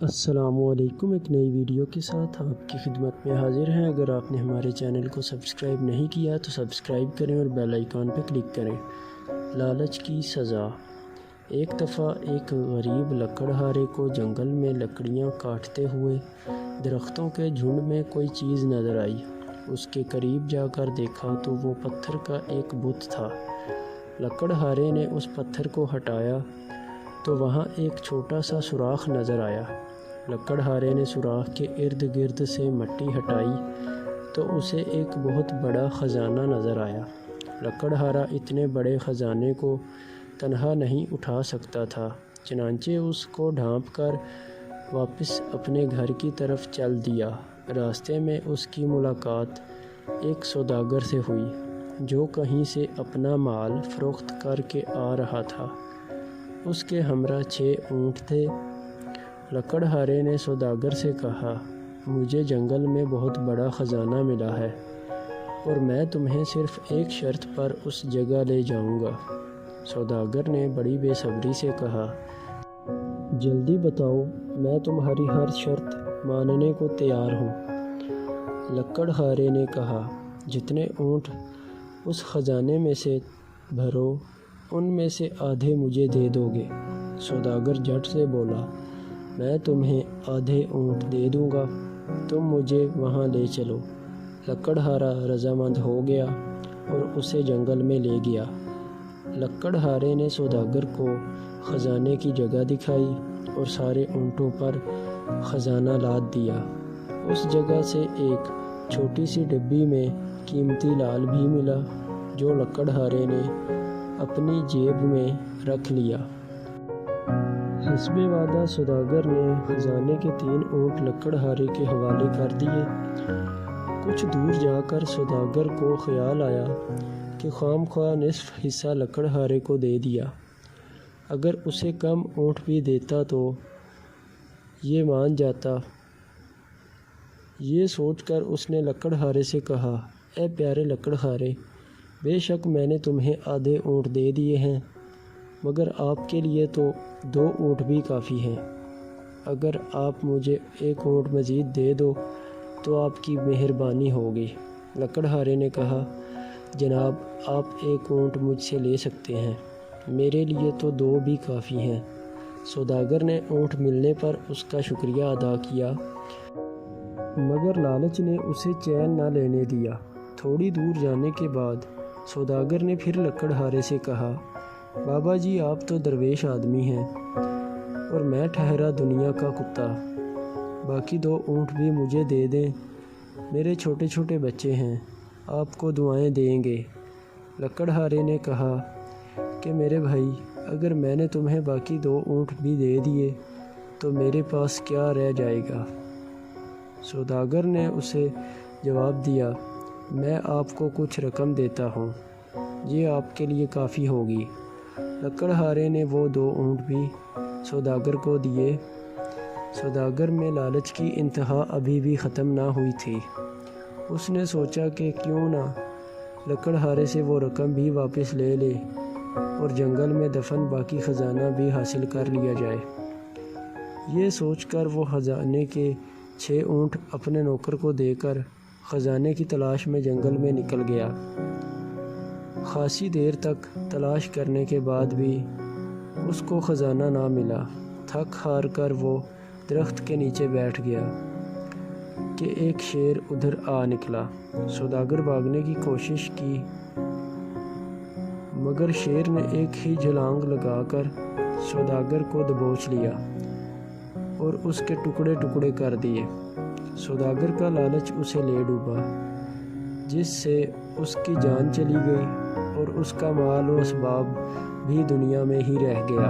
السلام علیکم، ایک نئی ویڈیو کے ساتھ آپ کی خدمت میں حاضر ہیں۔ اگر آپ نے ہمارے چینل کو سبسکرائب نہیں کیا تو سبسکرائب کریں اور بیل آئیکن پہ کلک کریں۔ لالچ کی سزا۔ ایک دفعہ ایک غریب لکڑہارے کو جنگل میں لکڑیاں کاٹتے ہوئے درختوں کے جھنڈ میں کوئی چیز نظر آئی۔ اس کے قریب جا کر دیکھا تو وہ پتھر کا ایک بت تھا۔ لکڑہارے نے اس پتھر کو ہٹایا تو وہاں ایک چھوٹا سا سوراخ نظر آیا۔ لکڑہارے نے سوراخ کے ارد گرد سے مٹی ہٹائی تو اسے ایک بہت بڑا خزانہ نظر آیا۔ لکڑہارا اتنے بڑے خزانے کو تنہا نہیں اٹھا سکتا تھا، چنانچہ اس کو ڈھانپ کر واپس اپنے گھر کی طرف چل دیا۔ راستے میں اس کی ملاقات ایک سوداگر سے ہوئی جو کہیں سے اپنا مال فروخت کر کے آ رہا تھا۔ اس کے ہمراہ 6 اونٹ تھے۔ لکڑہارے نے سوداگر سے کہا، مجھے جنگل میں بہت بڑا خزانہ ملا ہے اور میں تمہیں صرف ایک شرط پر اس جگہ لے جاؤں گا۔ سوداگر نے بڑی بے صبری سے کہا، جلدی بتاؤ، میں تمہاری ہر شرط ماننے کو تیار ہوں۔ لکڑہارے نے کہا، جتنے اونٹ اس خزانے میں سے بھرو ان میں سے آدھے مجھے دے دو گے۔ سوداگر جھٹ سے بولا، میں تمہیں آدھے اونٹ دے دوں گا، تم مجھے وہاں لے چلو۔ لکڑہارا رضامند ہو گیا اور اسے جنگل میں لے گیا۔ لکڑہارے نے سوداگر کو خزانے کی جگہ دکھائی اور سارے اونٹوں پر خزانہ لاد دیا۔ اس جگہ سے ایک چھوٹی سی ڈبی میں قیمتی لال بھی ملا جو لکڑہارے نے اپنی جیب میں رکھ لیا۔ حسب وعدہ سوداگر نے خزانے کے 3 اونٹ لکڑہارے کے حوالے کر دیے۔ کچھ دور جا کر سوداگر کو خیال آیا کہ خام خواہ نصف حصہ لکڑہارے کو دے دیا، اگر اسے کم اونٹ بھی دیتا تو یہ مان جاتا۔ یہ سوچ کر اس نے لکڑہارے سے کہا، اے پیارے لکڑہارے، بے شک میں نے تمہیں آدھے اونٹ دے دیے ہیں، مگر آپ کے لیے تو 2 اونٹ بھی کافی ہیں۔ اگر آپ مجھے 1 اونٹ مزید دے دو تو آپ کی مہربانی ہوگی۔ لکڑہارے نے کہا، جناب آپ 1 اونٹ مجھ سے لے سکتے ہیں، میرے لیے تو 2 بھی کافی ہیں۔ سوداگر نے اونٹ ملنے پر اس کا شکریہ ادا کیا، مگر لالچ نے اسے چین نہ لینے دیا۔ تھوڑی دور جانے کے بعد سوداگر نے پھر لکڑہارے سے کہا، بابا جی آپ تو درویش آدمی ہیں اور میں ٹھہرا دنیا کا کتا، باقی 2 اونٹ بھی مجھے دے دیں، میرے چھوٹے چھوٹے بچے ہیں، آپ کو دعائیں دیں گے۔ لکڑہارے نے کہا کہ میرے بھائی، اگر میں نے تمہیں باقی 2 اونٹ بھی دے دیے تو میرے پاس کیا رہ جائے گا؟ سوداگر نے اسے جواب دیا، میں آپ کو کچھ رقم دیتا ہوں، یہ آپ کے لیے کافی ہوگی۔ لکڑہارے نے وہ 2 اونٹ بھی سوداگر کو دیے۔ سوداگر میں لالچ کی انتہا ابھی بھی ختم نہ ہوئی تھی۔ اس نے سوچا کہ کیوں نہ لکڑہارے سے وہ رقم بھی واپس لے لے اور جنگل میں دفن باقی خزانہ بھی حاصل کر لیا جائے۔ یہ سوچ کر وہ خزانے کے 6 اونٹ اپنے نوکر کو دے کر خزانے کی تلاش میں جنگل میں نکل گیا۔ خاصی دیر تک تلاش کرنے کے بعد بھی اس کو خزانہ نہ ملا۔ تھک ہار کر وہ درخت کے نیچے بیٹھ گیا کہ ایک شیر ادھر آ نکلا۔ سوداگر بھاگنے کی کوشش کی مگر شیر نے ایک ہی چھلانگ لگا کر سوداگر کو دبوچ لیا اور اس کے ٹکڑے ٹکڑے کر دیے۔ سوداگر کا لالچ اسے لے ڈوبا، جس سے اس کی جان چلی گئی اور اس کا مال و اسباب بھی دنیا میں ہی رہ گیا۔